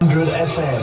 100 FM।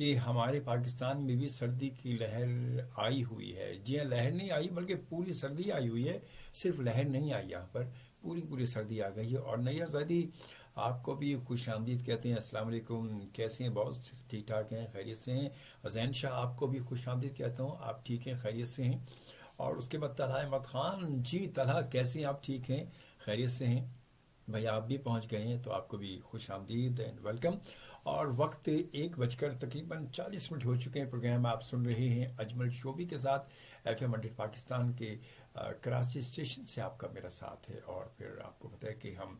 کہ ہمارے پاکستان میں بھی سردی کی لہر آئی ہوئی ہے. جی ہاں، لہر نہیں آئی بلکہ پوری سردی آئی ہوئی ہے. صرف لہر نہیں آئی، یہاں پر پوری سردی آ گئی ہے. اور نیّر زادی آپ کو بھی خوش آمدید کہتے ہیں. السلام علیکم، کیسے ہیں؟ بہت ٹھیک ٹھاک ہیں، خیریت سے ہیں. زین شاہ آپ کو بھی خوش آمدید کہتا ہوں، آپ ٹھیک ہیں، خیریت سے ہیں. اور اس کے بعد طلحہ احمد خان، جی طلحہ کیسے ہیں آپ؟ ٹھیک ہیں، خیریت سے ہیں بھائی. آپ بھی پہنچ گئے ہیں تو آپ کو بھی خوش آمدید اینڈ ویلکم. اور وقت 1 تقریباً 40 ہو چکے ہیں. پروگرام آپ سن رہے ہیں اجمل شوبی کے ساتھ FM 100 پاکستان کے کراچی اسٹیشن سے. آپ کا میرا ساتھ ہے. اور پھر آپ کو پتہ ہے کہ ہم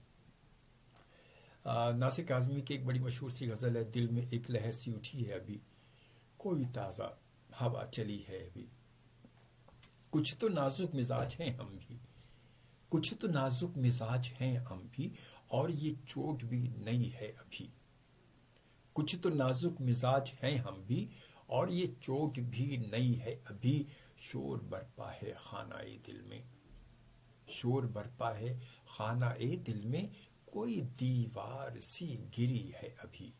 ناصر کاظمی کی ایک بڑی مشہور سی غزل ہے، دل میں ایک لہر سی اٹھی ہے ابھی، کوئی تازہ ہوا چلی ہے ابھی، کچھ تو نازک مزاج ہیں ہم بھی، کچھ تو نازک مزاج ہیں ہم بھی، اور یہ چوٹ بھی نہیں ہے ابھی. کچھ تو نازک مزاج ہیں ہم بھی، اور یہ چوٹ بھی نہیں ہے ابھی. شور برپا ہے خانہ دل میں، شور برپا ہے خانہ دل میں، کوئی دیوار سی گری ہے ابھی.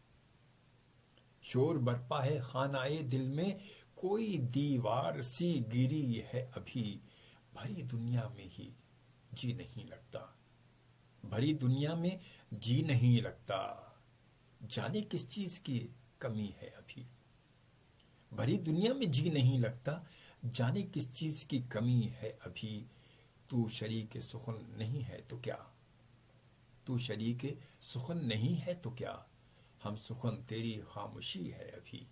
شور برپا ہے خانہ دل میں، کوئی دیوار سی گری ہے ابھی. بھری دنیا میں ہی جی نہیں لگتا، بھری دنیا میں جی نہیں لگتا، جانے کس چیز کی کمی ہے ابھی. بھری دنیا میں جی نہیں لگتا، جانے کس چیز کی کمی ہے ابھی. تو شریک سخن نہیں ہے تو کیا، تو شریک سخن نہیں ہے تو کیا، ہم سخن تیری خاموشی ہے ابھی،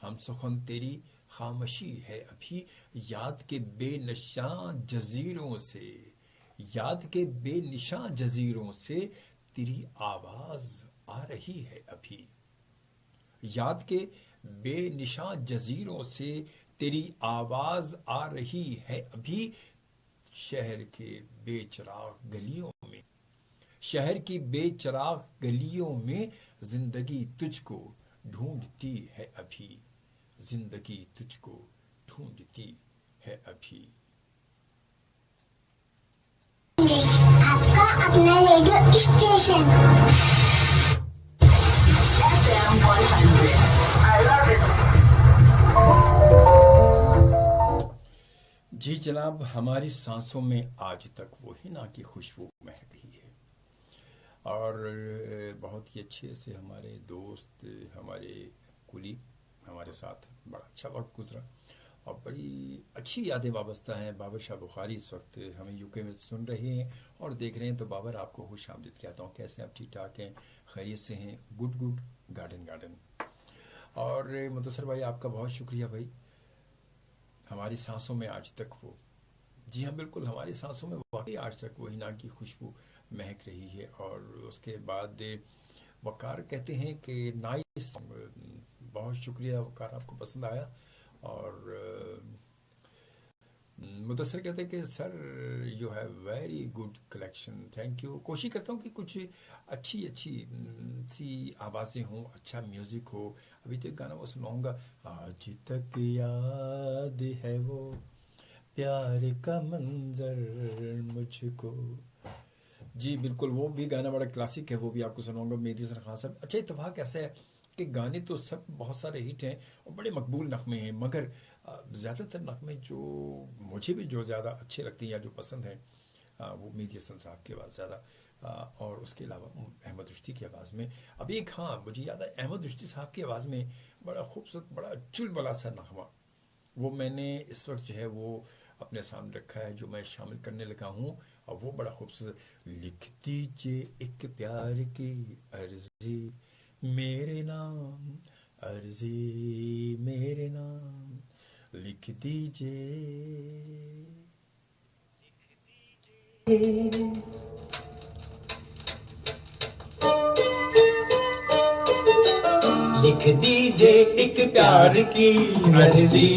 ہم سخن تیری خاموشی ہے ابھی. یاد کے بے نشاں جزیروں سے، یاد کے بے نشاں جزیروں سے تیری آواز آ رہی ہے ابھی. یاد کے بے نشاں جزیروں سے تیری آواز آ رہی ہے ابھی. شہر کے بے چراغ گلیوں میں، شہر کی بے چراغ گلیوں میں زندگی تجھ کو ڈھونڈتی ہے ابھی، زندگی تجھ کو ڈھونڈتی ہے ابھی. آپ کا اپنا radio station FM 100. I love it. جی جناب، ہماری سانسوں میں آج تک وہی نا کی خوشبو مہک رہی ہے. اور بہت ہی اچھے سے ہمارے دوست، ہمارے کولیگ ہمارے ساتھ بڑا اچھا وقت گزرا، اور بڑی اچھی یادیں وابستہ ہیں. بابر شاہ بخاری اس وقت ہمیں UK میں سن رہے ہیں اور دیکھ رہے ہیں. تو بابر آپ کو خوش آمدید کہتا ہوں. کیسے آپ؟ ٹھیک ٹھاک ہیں، خیریت سے ہیں؟ Good garden. اور منتصر بھائی آپ کا بہت شکریہ بھائی. ہماری سانسوں میں آج تک وہ، جی ہاں بالکل، ہماری سانسوں میں واقعی آج تک وہی نا کی خوشبو مہک رہی ہے. اور اس کے بعد وقار کہتے ہیں کہ نائس، بہت شکریہ وقار، آپ کو پسند آیا. اور مدثر کہتے ہیں کہ sir you have very good collection, thank you. کوشش کرتا ہوں کہ کچھ اچھی سی آوازیں ہوں، اچھا میوزک ہو. ابھی تو ایک گانا وہ سناؤں گا، آج تک یاد ہے وہ پیار کا منظر مجھ کو. جی بالکل، وہ بھی گانا بڑا کلاسک ہے، وہ بھی آپ کو سناؤں گا، مہدی حسن خان صاحب. اچھا اتفاق ایسا ہے کہ گانے تو سب بہت سارے ہٹ ہیں اور بڑے مقبول نغمے ہیں، مگر زیادہ تر نغمے جو مجھے بھی جو زیادہ اچھے لگتے ہیں یا جو پسند ہیں وہ مہدی حسن صاحب کی آواز زیادہ، اور اس کے علاوہ احمد رشدی کی آواز میں. ابھی ایک مجھے یاد ہے احمد رشدی صاحب کی آواز میں بڑا خوبصورت، بڑا چلبلا سا نغمہ، وہ میں نے اس وقت جو ہے وہ اپنے سامنے رکھا ہے، جو میں شامل کرنے لگا ہوں. اور وہ بڑا خوبصورت، لکھ دیجئے ایک پیار کی عرضی میرے نام، عرضی میرے نام، لکھ دیجئے. لکھ دیجئے ایک پیار کی عرضی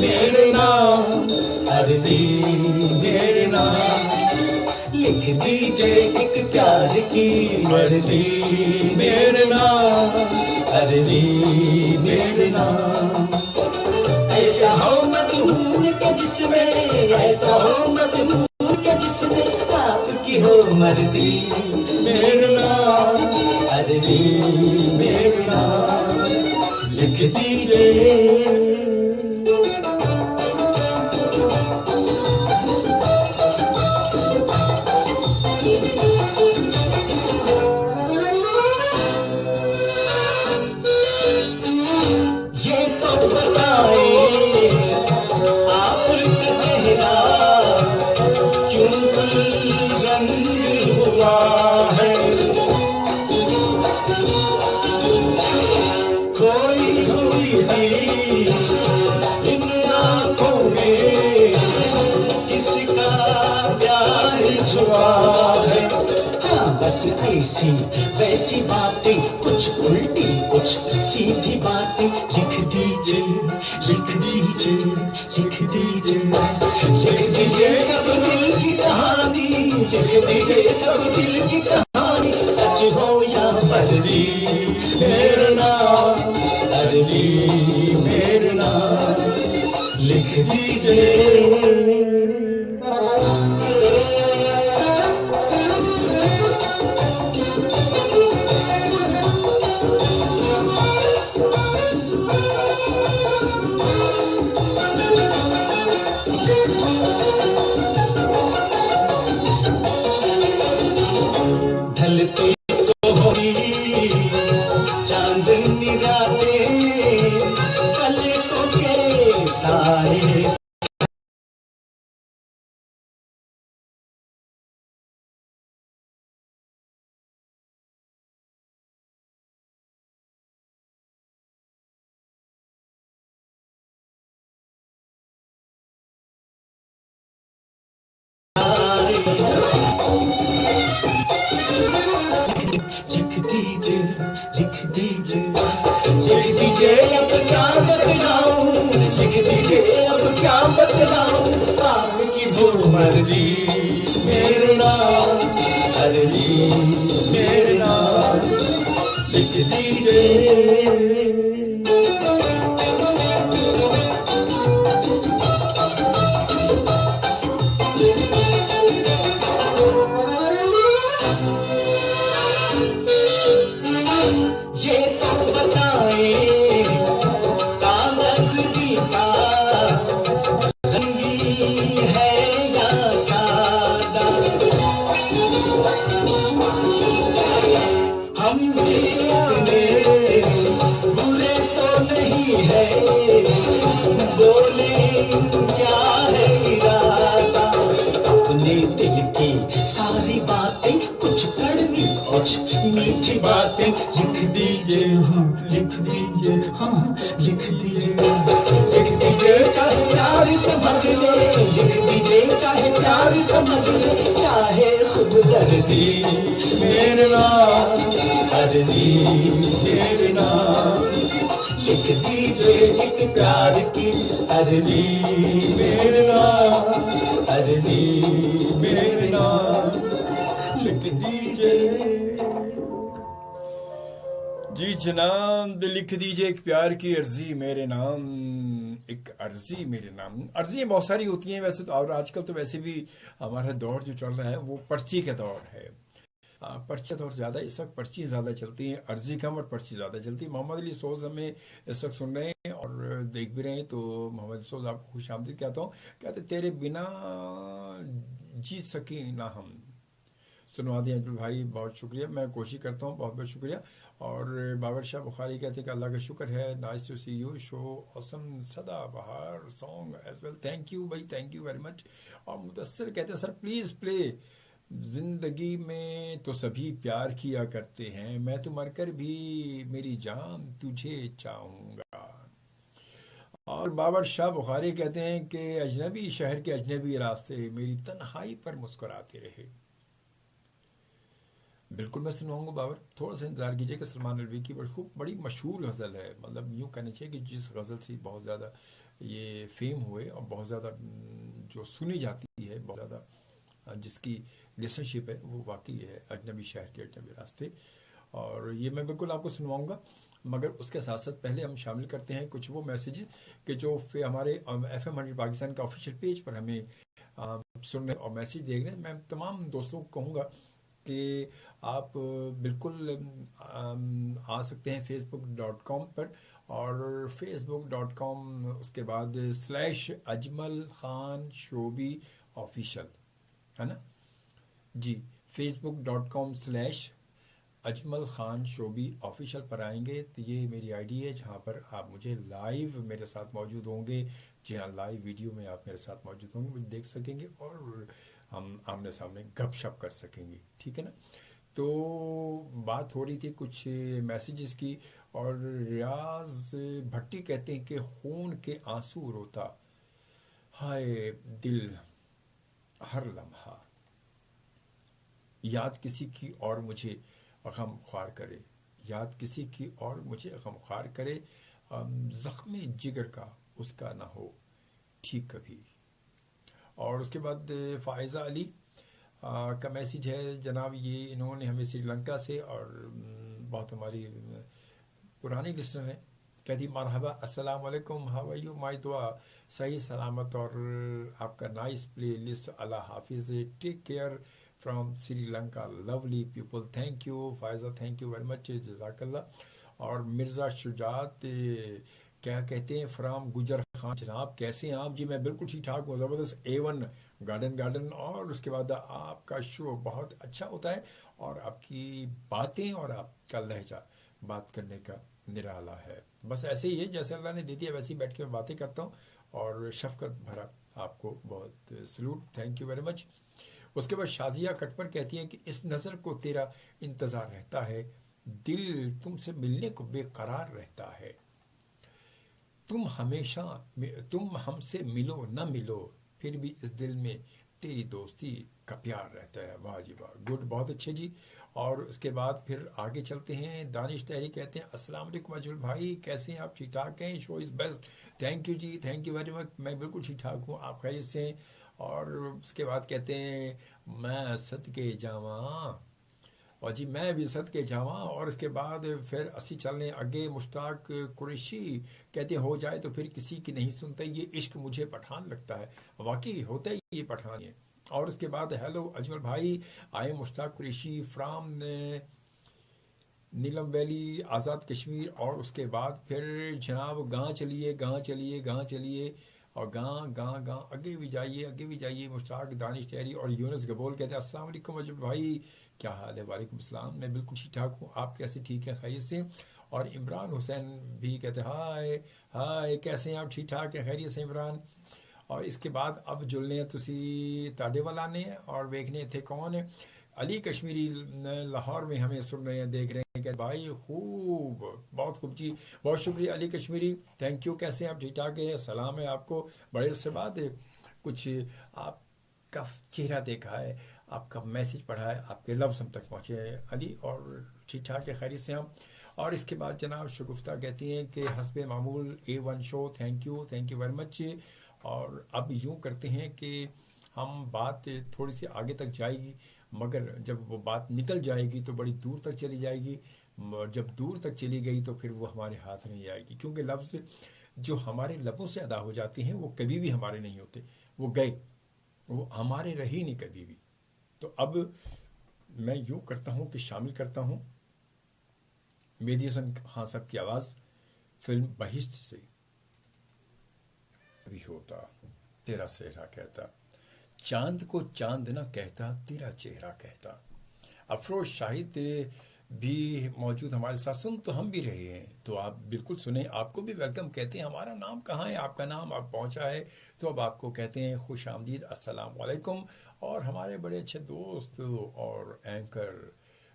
میرے نام، عرضی میرے نام. لکھ دیجئے ایک پیار کی عرضی میرے نام، عرضی میرے نام. ایسا ہو مجنون کے جس میں، ایسا ہو مجنون کے جس میں آپ کی ہو مرضی میرے نام، عرضی میرے نام. لکھ دیجئے بس ایسی ویسی باتیں کچھ الٹی کچھ سیدھی باتیں لکھ دیجئے لکھ دیجئے لکھ دیجئے لکھ دیجئے سب دل کی کہانی لکھ دیجئے سب دل کی کہانی سچ ہو یا فرضی میرے نام عرضی میرے نام لکھ دیجئے لکھ دیجئے لکھ دیجئے لکھ دیجئے اب کیا بتلاؤں لکھ دیجئے اب کیا بتلاؤں آپ کی جو مرضی میرے نام عرضی میرے نام لکھ دیجئے میٹھی باتیں لکھ دیجئے لکھ دیجئے لکھ دیجئے لکھ دیجئے چاہے پیار سمجھ لے لکھ دیجئے چاہے پیار سمجھ لے چاہے خود غرضی میرے نام عرضی میرے نام لکھ دیجئے ایک پیار کی عرضی میرے نام عرضی میرے نام لکھ دیجئے جی جناب لکھ دیجئے ایک پیار کی عرضی میرے نام ایک عرضی میرے نام عرضیاں بہت ساری ہوتی ہیں ویسے تو اور آج کل تو ویسے بھی ہمارا دور جو چل رہا ہے وہ پرچی کا دور ہے پرچی دور زیادہ اس وقت پرچی زیادہ چلتی ہیں عرضی کم اور پرچی زیادہ چلتی ہے محمد علی سوز ہمیں اس وقت سن رہے ہیں اور دیکھ بھی رہے ہیں تو محمد سوز آپ کو خوش آمدید کہتا ہوں کہتے تیرے بنا جی سکیں نہ ہم سنوا دیا انجل بھائی بہت شکریہ میں کوشش کرتا ہوں بہت بہت شکریہ اور بابر شاہ بخاری کہتے ہیں کہ اللہ کا شکر ہے nice to see you show awesome سدا بہار song as well thank you بھائی تھینک یو ویری مچ اور مدثر کہتے ہیں سر پلیز پلے زندگی میں تو سبھی پیار کیا کرتے ہیں میں تو مر کر بھی میری جان تجھے چاہوں گا اور بابر شاہ بخاری کہتے ہیں کہ اجنبی شہر کے اجنبی راستے میری تنہائی پر مسکراتے رہے بالکل میں سنواؤں گا بابر تھوڑا سا انتظار کیجیے کہ سلمان الوی کی بڑی مشہور غزل ہے مطلب یوں کہنا چاہیے کہ جس غزل سے بہت زیادہ یہ فیم ہوئے اور بہت زیادہ جو سنی جاتی ہے بہت زیادہ جس کی لیسنشپ ہے وہ واقعی ہے اجنبی شہر کے اجنبی راستے اور یہ میں بالکل آپ کو سنواؤں گا مگر اس کے ساتھ ساتھ پہلے ہم شامل کرتے ہیں کچھ وہ میسیجز کہ جو ہمارے ایف ایم 100 پاکستان کا آفیشیل پیج پر ہمیں سن رہے اور میسیج دیکھ رہے ہیں میں تمام دوستوں کو کہوں گا کہ آپ بالکل آ سکتے ہیں facebook.com پر، اور facebook.com اس کے بعد /اجمل خان شوبی آفیشیل ہے نا جی، facebook.com/ اجمل خان شوبی آفیشیل پر آئیں گے تو یہ میری آئی ڈی ہے جہاں پر آپ مجھے لائیو میرے ساتھ موجود ہوں گے. جی ہاں، لائیو ویڈیو میں آپ میرے ساتھ موجود ہوں گے، مجھے دیکھ سکیں گے اور ہم آمنے سامنے گپ شپ کر سکیں گے. ٹھیک ہے نا. تو بات ہو رہی تھی کچھ میسیجز کی، اور ریاض بھٹی کہتے ہیں کہ خون کے آنسو روتا ہائے دل ہر لمحہ، یاد کسی کی اور مجھے غم خوار کرے، یاد کسی کی اور مجھے غم خوار کرے، زخم جگر کا اس کا نہ ہو ٹھیک کبھی. اور اس کے بعد فائزہ علی کا میسیج ہے جناب، یہ انہوں نے ہمیں سری لنکا سے، اور بہت ہماری پرانی لسنر ہیں. کہتی مرحبا السلام علیکم، ہاؤ آر یو، مائی دعا صحیح سلامت اور آپ کا نائس پلے لسٹ، اللہ حافظ، take care from Sri Lanka, lovely people. Thank you Faiza, thank you very مچ، جزاک اللہ. اور مرزا شجاعت کیا کہتے ہیں فرام گجر خان، جناب کیسے ہیں آپ؟ جی میں بالکل ٹھیک ٹھاک ہوں، زبردست A1 گارڈن. اور اس کے بعد آپ کا شو بہت اچھا ہوتا ہے، اور آپ کی باتیں اور آپ کا لہجہ بات کرنے کا نرالا ہے. بس ایسے ہی ہے جیسے اللہ نے دے دیا ویسے ہی بیٹھ کے میں باتیں کرتا ہوں، اور شفقت بھرا آپ کو بہت salute, thank you very much. اس کے بعد شازیہ کٹپر کہتی ہیں کہ اس نظر کو تیرا انتظار رہتا ہے، دل تم سے ملنے کو بے قرار رہتا ہے، تم ہم سے ملو نہ ملو، پھر بھی اس دل میں تیری دوستی کا پیار رہتا ہے. واہ جی واہ، گڈ، بہت اچھے جی. اور اس کے بعد پھر آگے چلتے ہیں. دانش تحری کہتے ہیں السلام علیکم اجمل بھائی، کیسے ہیں آپ؟ ٹھیک ٹھاک ہیں، show is best. Thank you جی، تھینک یو ویری مچ، میں بالکل ٹھیک ٹھاک ہوں، آپ خیریت سے ہیں؟ اور اس کے بعد کہتے ہیں میں صدقے جاواں، اور جی میں بھی صدقے جاواں. اور اس کے بعد پھر اسی چلنے اگے. مشتاق قریشی کہتے ہیں ہو جائے تو پھر کسی کی نہیں سنتا، یہ عشق مجھے پٹھان لگتا ہے. واقعی ہوتا ہی یہ پٹھان ہے. اور اس کے بعد ہیلو اجمل بھائی، آئے مشتاق Qureshi from Neelam valley Azad Kashmir. اور اس کے بعد پھر جناب گاں چلیے گاں چلیے گاں چلیے، اور گاں آگے بھی جائیے. مشتاق دانش تحری اور یونس گبول کہتے ہیں السلام علیکم اجمل بھائی، کیا حال ہے؟ وعلیکم السلام، میں بالکل ٹھیک ٹھاک ہوں، آپ کیسے؟ ٹھیک ہے، خیریت سے؟ اور عمران حسین بھی کہتے ہیں ہائے کیسے ہیں آپ؟ ٹھیک ٹھاک ہے، خیریت سے عمران. اور اس کے بعد اب جلنے تسی تاڑے والا نے، اور دیکھنے تھے کون ہے؟ علی کشمیری لاہور میں ہمیں سن رہے ہیں، دیکھ رہے ہیں کہ بھائی خوب، بہت خوب جی، بہت شکریہ علی کشمیری، تھینک یو. کیسے ہیں آپ؟ ٹھیک ٹھاک ہے، سلام ہے آپ کو. بڑے عرصے بعد کچھ آپ کا چہرہ دیکھا ہے، آپ کا میسج پڑھا ہے، آپ کے لفظ ہم تک پہنچے ہیں علی، اور ٹھیک ٹھاک ہے، خیریت سے ہم. اور اس کے بعد جناب شگفتہ کہتی ہیں کہ حسب معمول A1 show, thank you very much. اور اب یوں کرتے ہیں کہ ہم بات تھوڑی سی آگے تک جائے گی، مگر جب وہ بات نکل جائے گی تو بڑی دور تک چلی جائے گی. جب دور تک چلی گئی تو پھر وہ ہمارے ہاتھ نہیں آئے گی، کیونکہ لفظ جو ہمارے لبوں سے ادا ہو جاتے ہیں وہ کبھی بھی ہمارے نہیں ہوتے، وہ گئے، وہ ہمارے رہی نہیں کبھی بھی. تو اب میں یوں کرتا ہوں کہ شامل کرتا ہوں مہدی حسن خان صاحب کی آواز، فلم بہشت سے. بھی ہوتا تیرا چہرہ کہتا، چاند کو چاند نہ کہتا، تیرا چہرہ کہتا. افروز شاہد بھی موجود ہمارے ساتھ، سن تو ہم بھی رہے ہیں، تو آپ بالکل سنیں، آپ کو بھی ویلکم کہتے ہیں. ہمارا نام کہاں ہے؟ آپ کا نام آپ پہنچا ہے تو اب آپ کو کہتے ہیں خوش آمدید، السلام علیکم. اور ہمارے بڑے اچھے دوست اور اینکر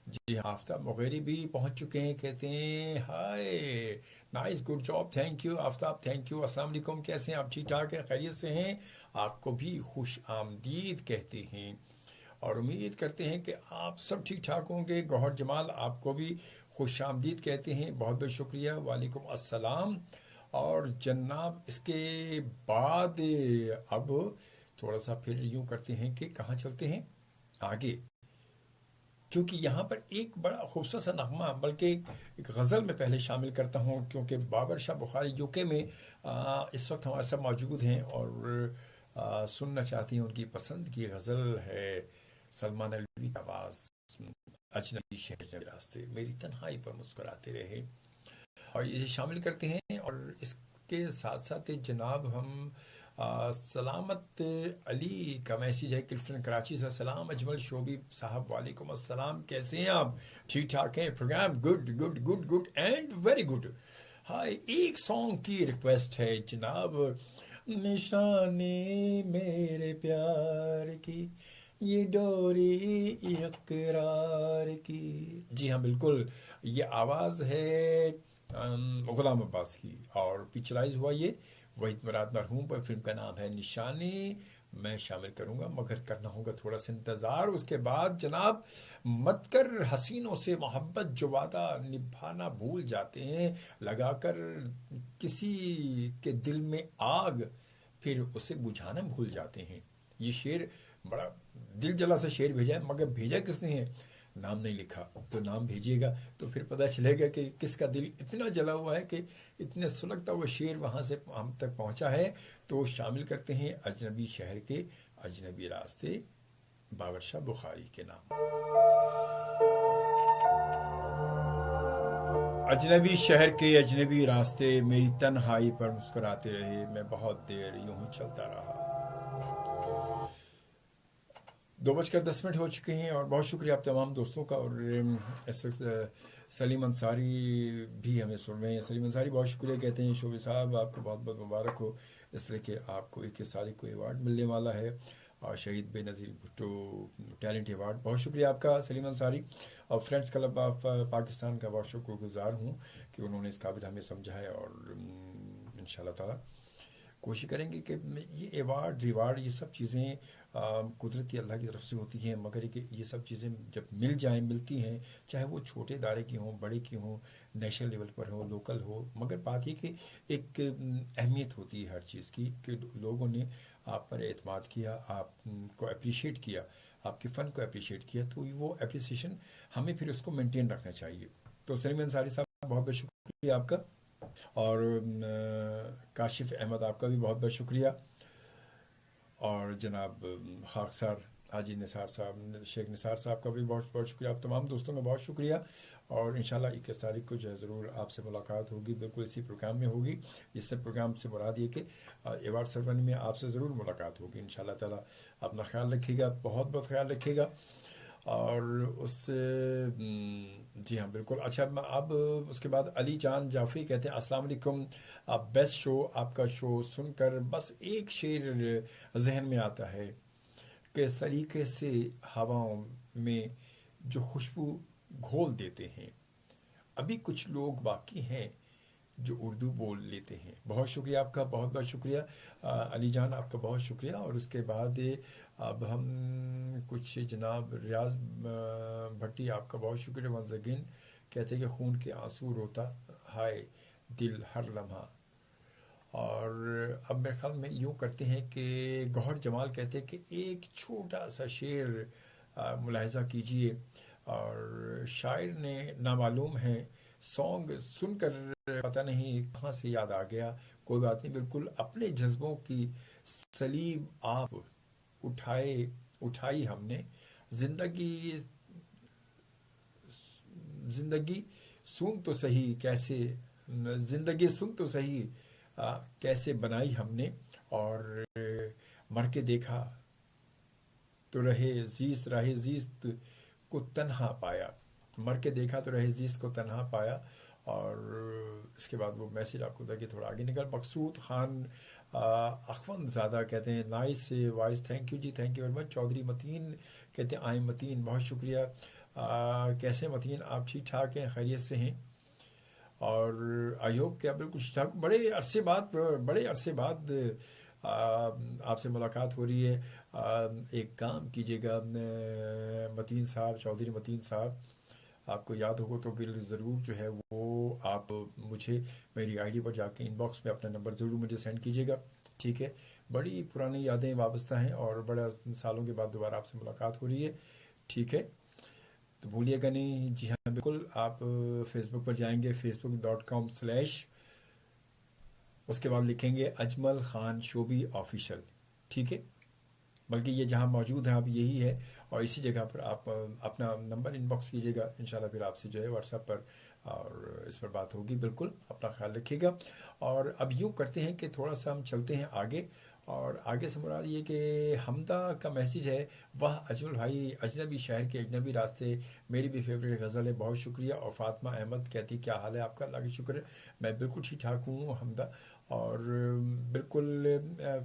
جی آفتاب مغیری بھی پہنچ چکے ہیں، کہتے ہیں hi nice, good job, thank you Aftab, thank you. السلام علیکم، کیسے ہیں آپ؟ ٹھیک ٹھاک ہیں، خیریت سے ہیں؟ آپ کو بھی خوش آمدید کہتے ہیں، اور امید کرتے ہیں کہ آپ سب ٹھیک ٹھاک ہوں گے. گوہر جمال آپ کو بھی خوش آمدید کہتے ہیں، بہت بہت شکریہ، وعلیکم السلام. اور جناب اس کے بعد اب تھوڑا سا پھر یوں کرتے ہیں کہ کہاں چلتے ہیں آگے، کیونکہ یہاں پر ایک بڑا خوبصورت سا نغمہ، بلکہ ایک غزل میں پہلے شامل کرتا ہوں، کیونکہ بابر شاہ بخاری UK میں اس وقت ہمارے ساتھ موجود ہیں اور سننا چاہتی ہیں. ان کی پسند کی غزل ہے سلمان الوی کی آواز اجنبی شہر راستے میری تنہائی پر مسکراتے رہے، اور اسے شامل کرتے ہیں. اور اس کے ساتھ ساتھ جناب ہم سلامت علی کا میسیج ہے کلفٹن کراچی سے. سلام اجمل شوبی صاحب، وعلیکم السلام، کیسے ہیں آپ؟ ٹھیک ٹھاک ہیں؟ Programme good good good good and very good. Hi, ایک سانگ کی ریکویسٹ ہے جناب. نشانی میرے پیار کی یہ ڈوری اقرار کی. جی ہاں بالکل، یہ آواز ہے غلام عباس کی، اور پکچرائز ہوا یہ وحید مراد مرحوم پر. فلم کا نام ہے نشانی. میں شامل کروں گا مگر کرنا ہوگا تھوڑا سا انتظار. اس کے بعد جناب مت کر حسینوں سے محبت جو وعدہ نبھانا بھول جاتے ہیں، لگا کر کسی کے دل میں آگ پھر اسے بجھانا بھول جاتے ہیں. یہ شعر بڑا دل جلا سا شعر بھیجا ہے، مگر بھیجا کس نے ہے؟ نام نہیں لکھا. تو نام بھیجیے گا تو پھر پتہ چلے گا کہ کس کا دل اتنا جلا ہوا ہے کہ اتنے سلگتا ہوا شعر وہاں سے ہم تک پہنچا ہے. تو شامل کرتے ہیں اجنبی شہر کے اجنبی راستے باور شاہ بخاری کے نام. اجنبی شہر کے اجنبی راستے میری تنہائی پر مسکراتے رہے، میں بہت دیر یوں ہی چلتا رہا. 2:10 ہو چکے ہیں، اور بہت شکریہ آپ تمام دوستوں کا. اور اس وقت سلیم انصاری بھی ہمیں سن رہے ہیں. سلیم انصاری بہت شکریہ کہتے ہیں. شعبے صاحب آپ کو بہت بہت مبارک ہو، اس لیے کہ آپ کو 21 تاریخ کو ایوارڈ ملنے والا ہے، اور شہید بے نظیر بھٹو ٹیلنٹ ایوارڈ. بہت شکریہ آپ کا سلیم انصاری. اور فرینڈس کلب آف پاکستان کا بہت شکر گزار ہوں کہ انہوں نے اس قابل ہمیں سمجھا ہے. اور انشاءاللہ تعالی کوشش کریں گے کہ یہ ایوارڈ ریوارڈ یہ سب چیزیں قدرتی اللہ کی طرف سے ہوتی ہیں، مگر یہ سب چیزیں جب ملتی ہیں، چاہے وہ چھوٹے ادارے کی ہوں، بڑے کی ہوں، نیشنل لیول پر ہو، لوکل ہو، مگر بات یہ کہ ایک اہمیت ہوتی ہے ہر چیز کی، کہ لوگوں نے آپ پر اعتماد کیا، آپ کو اپریشیٹ کیا، آپ کے فن کو اپریشیٹ کیا، تو وہ اپریسیشن ہمیں پھر اس کو مینٹین رکھنا چاہیے. تو سلیم انصاری صاحب بہت بہت شکریہ آپ کا. اور کاشف احمد آپ کا بھی بہت بہت شکریہ. اور جناب خاکسار حاجی نثار صاحب، شیخ نثار صاحب کا بھی بہت بہت شکریہ. آپ تمام دوستوں کا بہت شکریہ. اور انشاءاللہ 21 تاریخ کو جو ہے ضرور آپ سے ملاقات ہوگی، بالکل اسی پروگرام میں ہوگی. اس سے پروگرام سے مراد یہ کہ ایوارڈ سرمنی میں آپ سے ضرور ملاقات ہوگی انشاءاللہ تعالیٰ. اپنا خیال رکھیے گا، بہت بہت خیال رکھیے گا. اور اس جی ہاں بالکل. اچھا، اب اس کے بعد علی جان جعفری کہتے ہیں السلام علیکم، بیسٹ شو. آپ کا شو سن کر بس ایک شعر ذہن میں آتا ہے کہ سلیقے سے ہواؤں میں جو خوشبو گھول دیتے ہیں، ابھی کچھ لوگ باقی ہیں جو اردو بول لیتے ہیں. بہت شکریہ آپ کا، بہت بہت شکریہ علی جان، آپ کا بہت شکریہ. اور اس کے بعد اب ہم کچھ جناب ریاض بھٹی، آپ کا بہت شکریہ. ونس اگین کہتے ہیں کہ خون کے آنسو روتا ہائے دل ہر لمحہ. اور اب میرے خیال میں یوں کرتے ہیں کہ گوہر جمال کہتے ہیں کہ ایک چھوٹا سا شعر ملاحظہ کیجئے. اور شاعر نے نامعلوم ہے، سانگ سن کر پتہ نہیں کہاں سے یاد آ گیا. کوئی بات نہیں، بالکل اپنے جذبوں کی سلیب آپ اٹھائی ہم نے. زندگی سن تو صحیح کیسے، زندگی سن تو صحیح کیسے بنائی ہم نے. اور مر کے دیکھا تو راہ زیست کو تنہا پایا. مر کے دیکھا تو راہ زیست کو تنہا پایا. اور اس کے بعد وہ میسیج آپ کو تھا کہ تھوڑا آگے نکل. مقصود خان اخوند زادہ کہتے ہیں نائس وائس، تھینک یو جی، thank you very much. Chaudhry Mateen کہتے ہیں آئی متین، بہت شکریہ. کیسے متین؟ آپ ٹھیک ٹھاک ہیں، خیریت سے ہیں؟ اور آئی ہوپ کہ آپ بالکل ٹھیک ٹھاک. بڑے عرصے بعد آپ سے ملاقات ہو رہی ہے. ایک کام کیجیے گا متین صاحب، چودھری متین صاحب، آپ کو یاد ہوگا تو پھر ضرور جو ہے وہ آپ مجھے میری آئی ڈی پر جا کے ان باکس میں اپنا نمبر ضرور مجھے سینڈ کیجیے گا، ٹھیک ہے؟ بڑی پرانی یادیں وابستہ ہیں، اور بڑا سالوں کے بعد دوبارہ آپ سے ملاقات ہو رہی ہے، ٹھیک ہے؟ تو بھولیے گا نہیں. جی ہاں بالکل، آپ فیس بک پر جائیں گے facebook.com/ اس کے بعد لکھیں گے اجمل خان شوبی آفیشیل، ٹھیک ہے؟ بلکہ یہ جہاں موجود ہیں آپ یہی ہے، اور اسی جگہ پر آپ اپنا نمبر ان باکس کیجیے گا، انشاءاللہ پھر آپ سے جو ہے واٹس ایپ پر اور اس پر بات ہوگی. بالکل اپنا خیال رکھیے گا. اور اب یوں کرتے ہیں کہ تھوڑا سا ہم چلتے ہیں آگے، اور آگے سے مراد یہ کہ حمدہ کا میسیج ہے، واہ اجمل بھائی اجنبی شہر کے اجنبی راستے میری بھی فیوریٹ غزل ہے، بہت شکریہ. اور فاطمہ احمد کہتی کیا حال ہے آپ کا؟ اللہ کا شکر ہے میں بالکل ٹھیک ٹھاک ہوں حمدہ. اور بالکل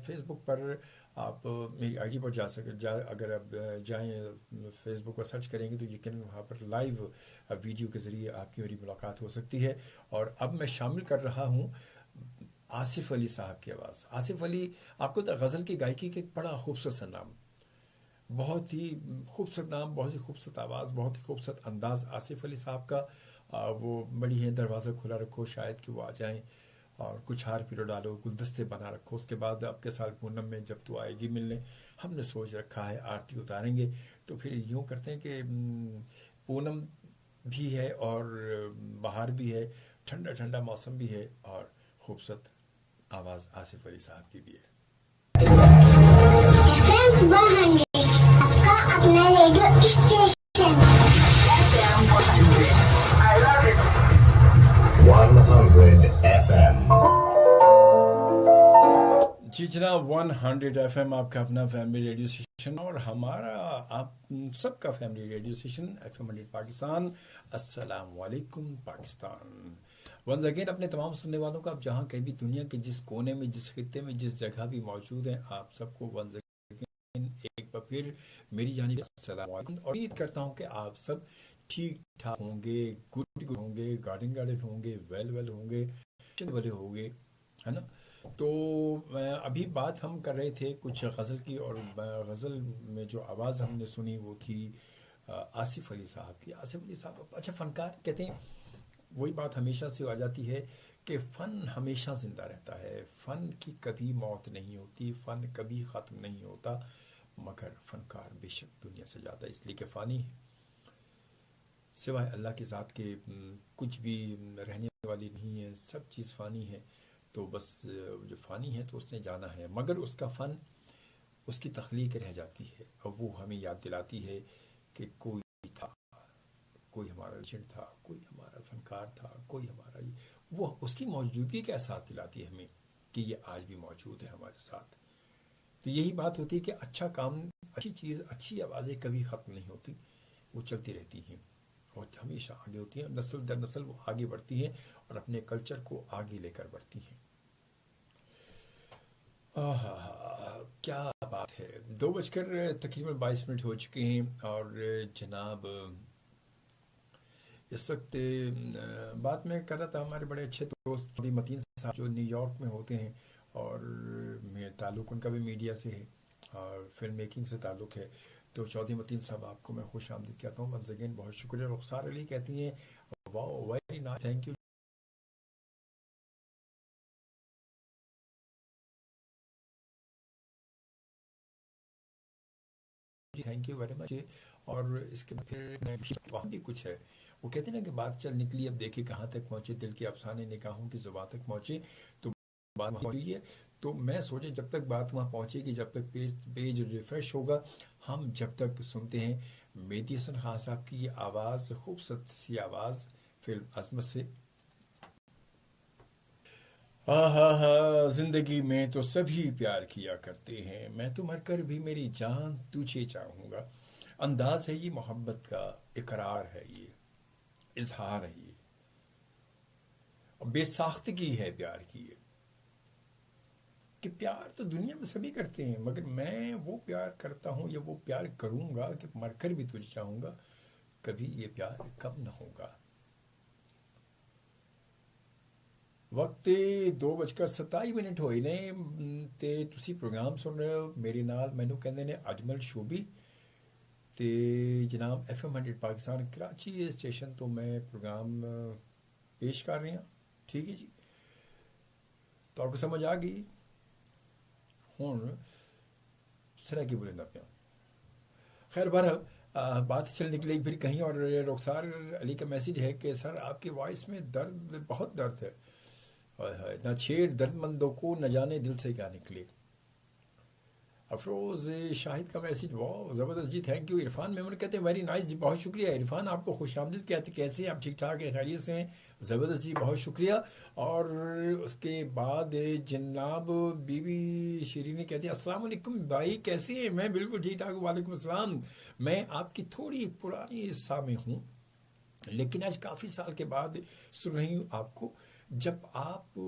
فیس بک پر آپ میری آئی ڈی پر اگر آپ جائیں فیس بک پر سرچ کریں گے تو یقیناً وہاں پر لائیو ویڈیو کے ذریعے آپ کی میری ملاقات ہو سکتی ہے. اور اب میں شامل کر رہا ہوں آصف علی صاحب کی آواز. آصف علی آپ کو تو غزل کی گائیکی کے ایک بڑا خوبصورت سا نام، بہت ہی خوبصورت نام، بہت ہی خوبصورت آواز، بہت ہی خوبصورت انداز آصف علی صاحب کا. وہ بڑی ہیں، دروازہ کھلا رکھو شاید کہ وہ آ جائیں، اور کچھ ہار پیلو ڈالو، گلدستے بنا رکھو. اس کے بعد اب کے سال پونم میں جب تو آئے گی ملنے، ہم نے سوچ رکھا ہے آرتی اتاریں گے. تو پھر یوں کرتے ہیں کہ پونم بھی ہے اور بہار بھی ہے، ٹھنڈا ٹھنڈا موسم بھی ہے، اور خوبصورت آواز آصف علی صاحب کی بھی ہے. FM 100 آپ کا اپنا radio station. FM 100 I love it. 100 FM. جی جناب، 100 FM آپ کا اپنا فیملی ریڈیو اسٹیشن، اور ہمارا آپ سب کا family radio station FM 100 Pakistan. السلام علیکم پاکستان. ونس اگین اپنے تمام سننے والوں کا، آپ جہاں کہیں بھی دنیا کے جس کونے میں، جس خطے میں، جس جگہ بھی موجود ہیں، آپ سب کو ونس اگین ایک بار پھر میری جانب سے السلام علیکم. اور امید کرتا ہوں کہ آپ سب ٹھیک ٹھاک ہوں گے، گڈ ہوں گے، گارڈن ہوں گے، ویل ہوں گے، والے ہوں گے، ہے نا. تو ابھی بات ہم کر رہے تھے کچھ غزل کی، اور غزل میں جو آواز ہم نے سنی وہ تھی آصف علی صاحب کی. آصف علی صاحب اچھا فنکار کہتے ہیں، وہی بات ہمیشہ سے آ جاتی ہے کہ فن ہمیشہ زندہ رہتا ہے، فن کی کبھی موت نہیں ہوتی، فن کبھی ختم نہیں ہوتا، مگر فنکار بے شک دنیا سے جاتا ہے، اس لیے کہ فانی ہے، سوائے اللہ کی ذات کے کچھ بھی رہنے والی نہیں ہے، سب چیز فانی ہے. تو بس جو فانی ہے تو اس نے جانا ہے، مگر اس کا فن، اس کی تخلیق رہ جاتی ہے، اور وہ ہمیں یاد دلاتی ہے کہ کوئی تھا، کوئی ہمارا ایجنٹ تھا، کوئی ہمارا فنکار تھا، کوئی ہمارا وہ اس کی موجودگی کا احساس دلاتی ہے ہمیں کہ یہ آج بھی موجود ہے ہمارے ساتھ. تو یہی بات ہوتی ہے کہ اچھا کام، اچھی چیز، اچھی آوازیں کبھی ختم نہیں ہوتی، وہ چلتی رہتی ہیں اور ہمیشہ آگے ہوتی ہیں، نسل در نسل وہ آگے بڑھتی ہیں اور اپنے کلچر کو آگے لے کر بڑھتی ہیں. کیا بات ہے. 2 تقریباً 22 ہو چکے ہیں، اور جناب اس وقت بات میں کر رہا تھا ہمارے بڑے اچھے دوست چودھری متین صاحب جو نیو یارک میں ہوتے ہیں، اور تعلق ان کا بھی میڈیا سے ہے اور فلم میکنگ سے تعلق ہے. تو چودھری متین صاحب آپ کو میں خوش آمدید کہتا ہوں ونس اگین، بہت شکریہ. رخسار علی کہتی ہیں wow very nice, thank you thank you very much. اور اس کے پھر وہاں بھی کچھ ہے، وہ کہتے ہیں نا کہ بات چل نکلی، اب دیکھیں کہاں تک پہنچے، دل کے افسانے نگاہوں کی زبان تک پہنچے. تو بات ہوئی ہے، تو میں سوچے جب تک بات وہاں پہنچے گی، جب تک پیج ریفریش ہوگا، ہم جب تک سنتے ہیں مہدی حسن خان صاحب کی یہ آواز، خوبصورت سی آواز فلم عظمت سے. زندگی میں تو سبھی پیار کیا کرتے ہیں، میں تو مر کر بھی میری جان تجھے چاہوں گا. انداز ہے یہ محبت کا، اقرار ہے یہ، اظہار ہے یہ، بے ساختگی ہے پیار کی یہ، کہ پیار تو دنیا میں سبھی کرتے ہیں، مگر میں وہ پیار کرتا ہوں یا وہ پیار کروں گا کہ مر کر بھی تجھے چاہوں گا، کبھی یہ پیار کم نہ ہوگا. وقت 2:27 ہوئے نے تے تسی پروگرام سن رہے ہو میرے نال، مینوں کہندے نے اجمل شوبی تے جناب FM 100 پاکستان کراچی اسٹیشن تو میں پروگرام پیش کر رہی ہوں. ٹھیک ہے جی، تو آپ کو سمجھ آ گئی. ہوں سرا کی بولندہ پیا. خیر بہرحال بات چل نکلے پھر کہیں اور. رخسار علی کا میسیج ہے کہ سر آپ کی وائس میں درد، بہت درد ہے، نہ چھیڑ درد مندوں کو، نہ جانے دل سے کیا نکلے. افروز شاہد کا میسج واہ زبردست جی تھینک یو. عرفان میمن کہتے ہیں ویری نائس جی بہت شکریہ. عرفان آپ کو خوش آمدید کہتے کیسے ہیں آپ؟ ٹھیک ٹھاک ہیں خیریت سے ہیں؟ زبردست جی بہت شکریہ. اور اس کے بعد جناب بی بی شیرینی کہتے ہیں السلام علیکم بھائی کیسے ہیں؟ میں بالکل ٹھیک ٹھاک. وعلیکم السلام. میں آپ کی تھوڑی پرانی سامع ہوں لیکن آج کافی سال کے بعد سن رہی ہوں آپ کو. جب آپ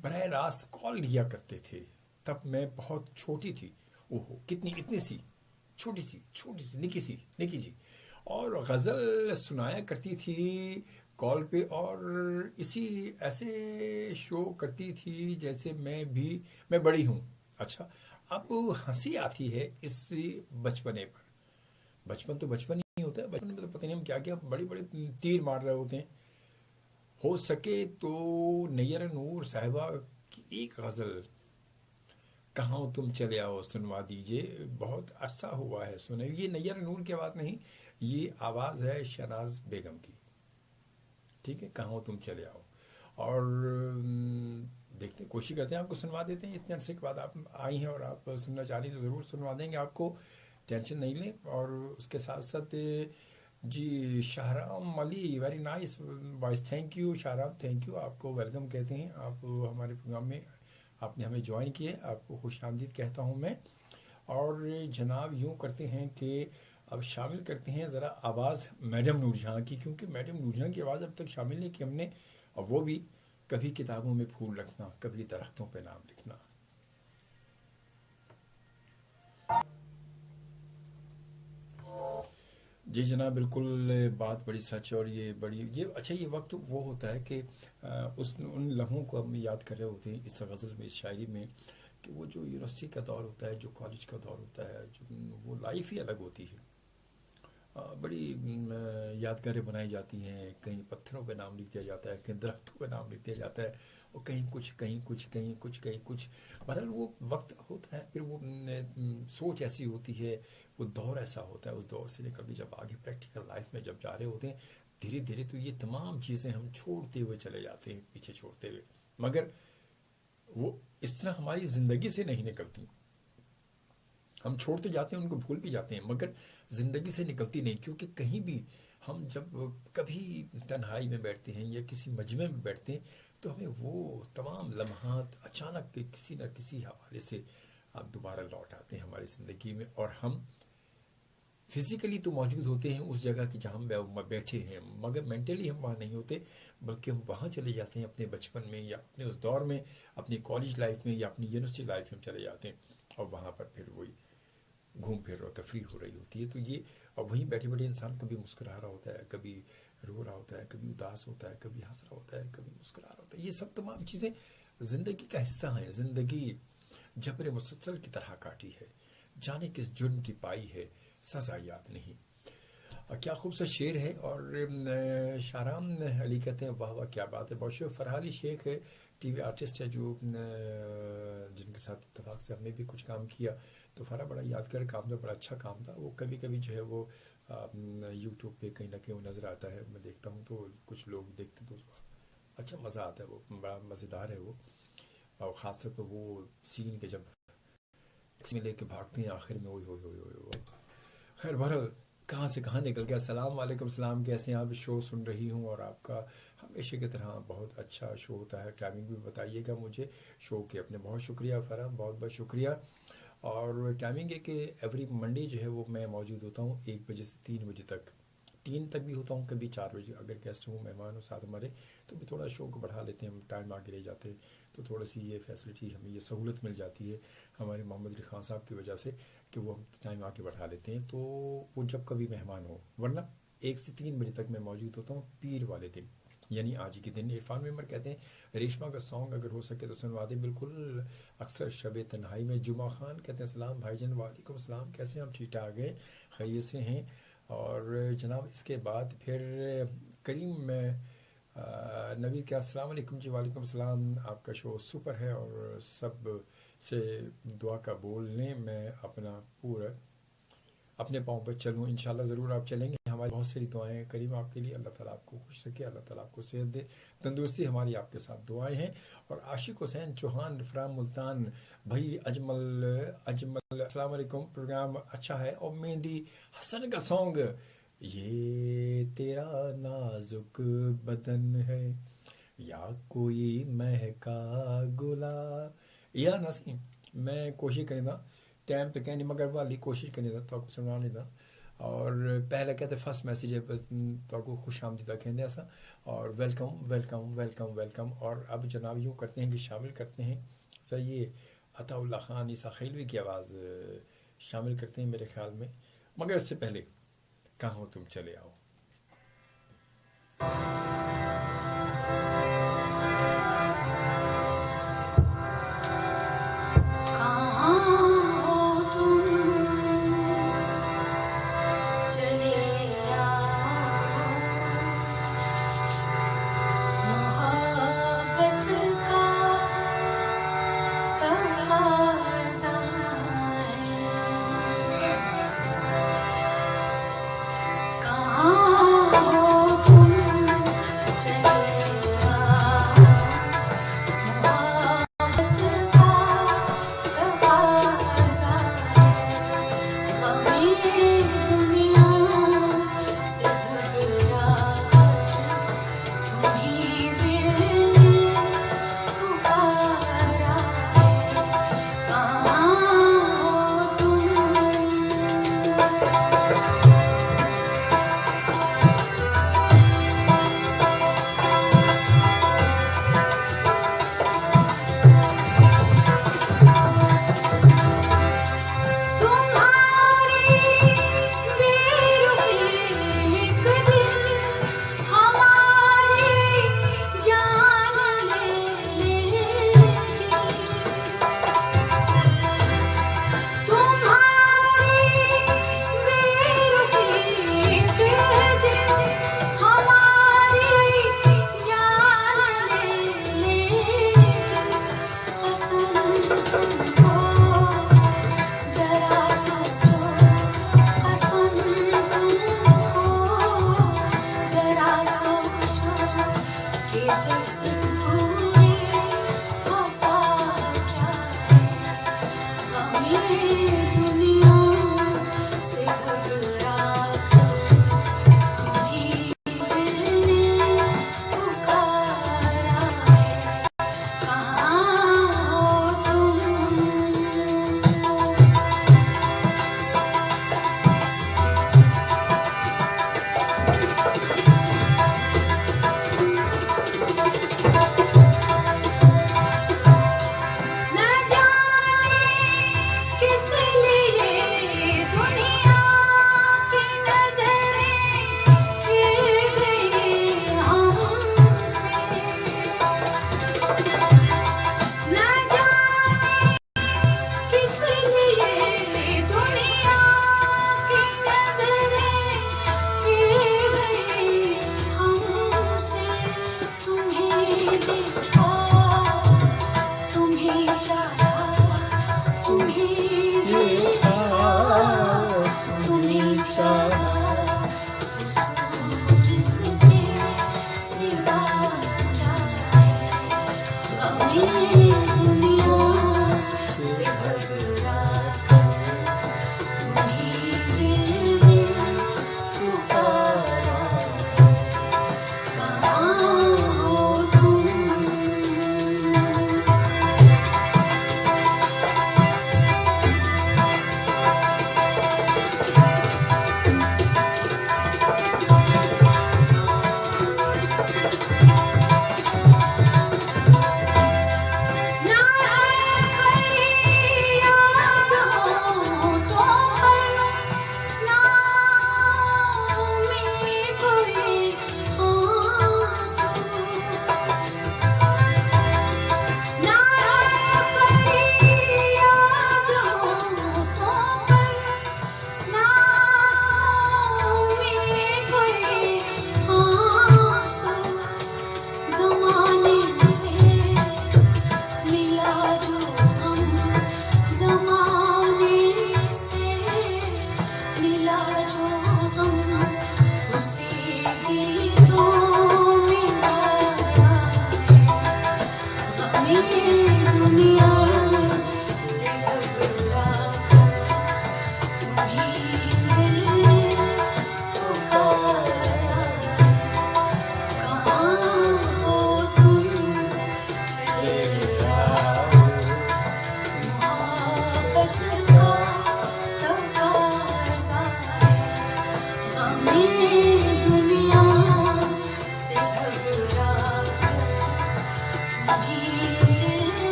براہ راست کال لیا کرتے تھے تب میں بہت چھوٹی تھی. اوہو کتنی اتنی سی چھوٹی سی نکی جی. اور غزل سنایا کرتی تھی کال پہ اور اسی ایسے شو کرتی تھی جیسے میں بڑی ہوں. اچھا اب ہنسی آتی ہے اس بچپنے پر. بچپن تو بچپن ہی ہوتا ہے. بچپن میں تو پتہ نہیں ہم کیا کیا بڑے بڑے تیر مار رہے ہوتے ہیں. ہو سکے تو نیر نور صاحبہ کی ایک غزل کہاں تم چلے آؤ سنوا دیجئے. بہت عرصہ ہوا ہے سنے. یہ نیر نور کی آواز نہیں, یہ آواز ہے شہناز بیگم کی. ٹھیک ہے کہاں تم چلے آؤ. اور دیکھتے ہیں کوشش کرتے ہیں آپ کو سنوا دیتے ہیں. اتنے عرصے کے بعد آپ آئی ہیں اور آپ سننا چاہ رہی ہیں تو ضرور سنوا دیں گے آپ کو, ٹینشن نہیں لیں. اور اس کے ساتھ ساتھ جی Shahram Ali very nice voice thank you. Shahram thank you, آپ کو ویلکم کہتے ہیں. آپ ہمارے پروگرام میں آپ نے ہمیں جوائن کیے, آپ کو خوش آمدید کہتا ہوں میں. اور جناب یوں کرتے ہیں کہ اب شامل کرتے ہیں ذرا آواز میڈم نور جہاں کی, کیونکہ میڈم نور جہاں کی آواز اب تک شامل نہیں کی ہم نے. اور وہ بھی کبھی کتابوں میں پھول رکھنا, کبھی درختوں پہ نام لکھنا. جی جناب بالکل بات بڑی سچ ہے. اور یہ اچھا یہ وقت وہ ہوتا ہے کہ ان لمحوں کو ہم یاد کر رہے ہوتے ہیں اس غزل میں, اس شاعری میں, کہ وہ جو یونیورسٹی کا دور ہوتا ہے, جو کالج کا دور ہوتا ہے, جو وہ لائف ہی الگ ہوتی ہے. بڑی یادگاریں بنائی جاتی ہیں. کہیں پتھروں پہ نام لکھ دیا جاتا ہے, کہیں درختوں پہ نام لکھ دیا جاتا ہے, اور کہیں کچھ. بہرحال وہ وقت ہوتا ہے. پھر وہ سوچ ایسی ہوتی ہے, وہ دور ایسا ہوتا ہے. اس دور سے نکل کے جب آگے پریکٹیکل لائف میں جب جا رہے ہوتے ہیں دھیرے دھیرے تو یہ تمام چیزیں ہم چھوڑتے ہوئے چلے جاتے ہیں, پیچھے چھوڑتے ہوئے. مگر وہ اس طرح ہماری زندگی سے نہیں نکلتی. ہم چھوڑتے جاتے ہیں, ان کو بھول بھی جاتے ہیں, مگر زندگی سے نکلتی نہیں. کیونکہ کہیں بھی ہم جب کبھی تنہائی میں بیٹھتے ہیں یا کسی مجمع میں بیٹھتے ہیں تو ہمیں وہ تمام لمحات اچانک کے کسی نہ کسی حوالے سے دوبارہ لوٹ آتے ہیں ہماری زندگی میں. اور ہم فزیکلی تو موجود ہوتے ہیں اس جگہ کی جہاں ہم بیٹھے ہیں, مگر مینٹلی ہم وہاں نہیں ہوتے, بلکہ ہم وہاں چلے جاتے ہیں اپنے بچپن میں, یا اپنے اس دور میں, اپنی کالج لائف میں, یا اپنی یونیورسٹی لائف میں چلے جاتے ہیں. اور وہاں پر پھر وہی گھوم پھر رہا, تفریح ہو رہی ہوتی ہے. تو یہ اور وہیں بیٹھے بیٹھے انسان کبھی مسکرا رہا ہوتا ہے, کبھی رو رہا ہوتا ہے, کبھی اداس ہوتا ہے, کبھی ہنس رہا ہوتا ہے, کبھی مسکرا رہا ہوتا ہے. یہ سب تمام چیزیں زندگی کا حصہ ہیں. زندگی جبر مسلسل کی طرح کاٹی ہے, جانے کس جرم کی پائی ہے, سزا یاد نہیں. کیا خوبصورت شعر ہے. اور شاہرام علی کہتے ہیں واہ واہ کیا بات ہے. بہت شکریہ. فرحالی شیخ ہے, ٹی وی آرٹسٹ ہے, جو جن کے ساتھ اتفاق سے ہم نے بھی کچھ کام کیا. تو فرح بڑا یادگار کام تھا, بڑا اچھا کام تھا. وہ کبھی کبھی جو ہے وہ یوٹیوب پہ کہیں نہ کہیں وہ نظر آتا ہے, میں دیکھتا ہوں تو کچھ لوگ دیکھتے تو اس کو اچھا مزہ آتا ہے. وہ بڑا مزیدار ہے وہ. اور خاص طور پہ وہ سین کے جب میں لے کے بھاگتے ہیں آخر میں, ہوئی. خیر بہرحال کہاں سے کہاں نکل گیا. السلام علیکم. السلام, کیسے ہیں آپ؟ شو سن رہی ہوں اور آپ کا ہمیشہ کی طرح بہت اچھا شو ہوتا ہے. ٹائمنگ بھی بتائیے گا مجھے شو کے اپنے. بہت شکریہ فرح, بہت بہت شکریہ. اور ٹائمنگ ہے کہ ایوری منڈے جو ہے وہ میں موجود ہوتا ہوں 1 بجے سے 3 بجے تک. 3 تک بھی ہوتا ہوں, کبھی 4 بجے. اگر گیسٹ ہوں, مہمان ہوں ساتھ ہمارے, تو بھی تھوڑا شو کو بڑھا لیتے ہیں, ہم ٹائم آگے لے جاتے ہیں. تو تھوڑا سی یہ فیسلٹی ہمیں, یہ سہولت مل جاتی ہے ہمارے محمد علی خان صاحب کی وجہ سے کہ وہ ہم ٹائم آگے بڑھا لیتے ہیں. تو وہ جب کبھی مہمان ہو, ورنہ 1 سے 3 بجے تک میں موجود ہوتا ہوں پیر والے دن, یعنی آج کے دن. عرفان ممبر کہتے ہیں ریشمہ کا سانگ اگر ہو سکے تو سنوا دیں. بالکل, اکثر شب تنہائی میں. جمعہ خان کہتے ہیں السلام بھائی جان. وعلیکم السلام, کیسے ہیں ہم؟ ٹھیک ٹھاک ہیں, خیریت سے ہیں. اور جناب اس کے بعد پھر کریم نوید کیا السلام علیکم جی. وعلیکم السلام. آپ کا شو سپر ہے اور سب سے دعا قبول لیں. میں اپنا پورا اپنے پاؤں پر چلوں انشاءاللہ. ضرور آپ چلیں گے, ہماری بہت ساری دعائیں کریم آپ کے لیے. اللہ تعالیٰ آپ کو خوش رکھے, اللہ تعالیٰ آپ کو صحت دے, تندرستی. ہماری آپ کے ساتھ دعائیں ہیں. اور عاشق حسین چوہان فرام ملتان بھائی, اجمل السلام علیکم, پروگرام اچھا ہے. اور مہندی حسن کا سانگ, یہ تیرا نازک بدن ہے یا کوئی مہکا گلاب. یا نسیم میں کوشش کریں تھا ٹائم پہ کہیں مگر والی کوشش کریں تھا تو آپ کو سنوا نہیں تھا. اور پہلے کہتے فرسٹ میسیج ہے بس تو آپ کو خوش آمدید کہیں ایسا. اور ویلکم ویلکم ویلکم ویلکم. اور اب جناب یوں کرتے ہیں کہ شامل کرتے ہیں سر یہ عطا اللہ خان عیسیٰ خیلوی کی آواز شامل کرتے ہیں میرے خیال میں. مگر اس سے پہلے کہاں ہو تم چلے آؤ.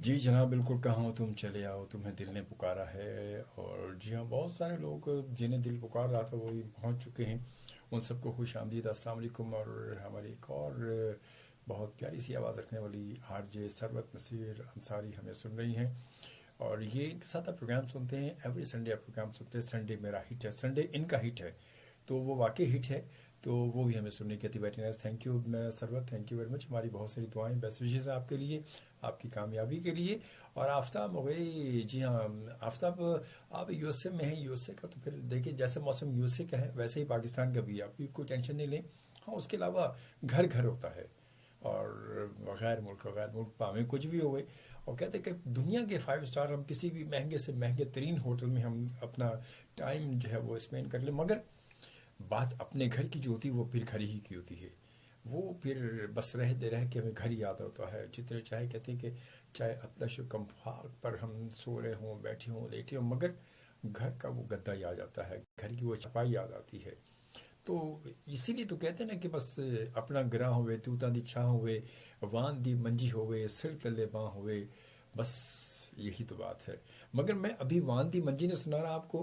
جی جناب بالکل، کہاں ہو تم چلے آؤ تمہیں دل نے پکارا ہے. اور جی ہاں، بہت سارے لوگ جنہیں دل پکار رہا تھا وہی پہنچ چکے ہیں. ان سب کو خوش آمدید، السلام علیکم. اور ہماری ایک اور بہت پیاری سی آواز رکھنے والی آر جے ثروت نصیر انصاری ہمیں سن رہی ہیں. اور یہ ان کے ساتھ آپ پروگرام سنتے ہیں، ایوری سنڈے آپ پروگرام سنتے ہیں. سنڈے میرا ہٹ ہے، سنڈے ان کا ہٹ ہے، تو وہ واقعی ہٹ ہے. تو وہ بھی ہمیں سننے کی very nice. Thank you Sarwat, thank you very مچ. ہماری بہت ساری دعائیں، بیسٹ وشز ہیں آپ کے لیے، آپ کی کامیابی کے لیے. اور آفتاب وغیرہ، جی ہاں آفتاب آپ یو ایس اے میں ہیں. یو ایس اے کا تو پھر دیکھیں جیسے موسم یو ایس اے کا ہے ویسے ہی پاکستان کا بھی ہے، آپ کی کوئی ٹینشن نہیں لیں. ہاں اس کے علاوہ گھر گھر ہوتا ہے، اور غیر ملک پاویں کچھ بھی ہوئے. اور کہتے ہیں کہ دنیا کے 5 اسٹار ہم کسی بھی مہنگے سے مہنگے ترین ہوٹل میں ہم اپنا ٹائم جو ہے وہ اسپینڈ کر لیں، مگر بات اپنے گھر کی جو ہوتی ہے وہ پھر گھر ہی کی ہوتی ہے. وہ پھر بس رہ کے ہمیں گھر یاد ہوتا ہے. جتنے چاہے کہتے ہیں کہ چاہے اتش کمفاق پر ہم سو رہے ہوں، بیٹھے ہوں، لیٹے ہوں، مگر گھر کا وہ گدا یاد آتا ہے، گھر کی وہ چپائی یاد آتی ہے. تو اسی لیے تو کہتے ہیں نا کہ بس اپنا گراں ہوئے توتا دی چھاں ہوئے، وان دی منجی ہوئے، سر تلے باں ہوئے. بس یہی تو بات ہے. مگر میں ابھی وان دی منجی نے سنا رہا آپ کو.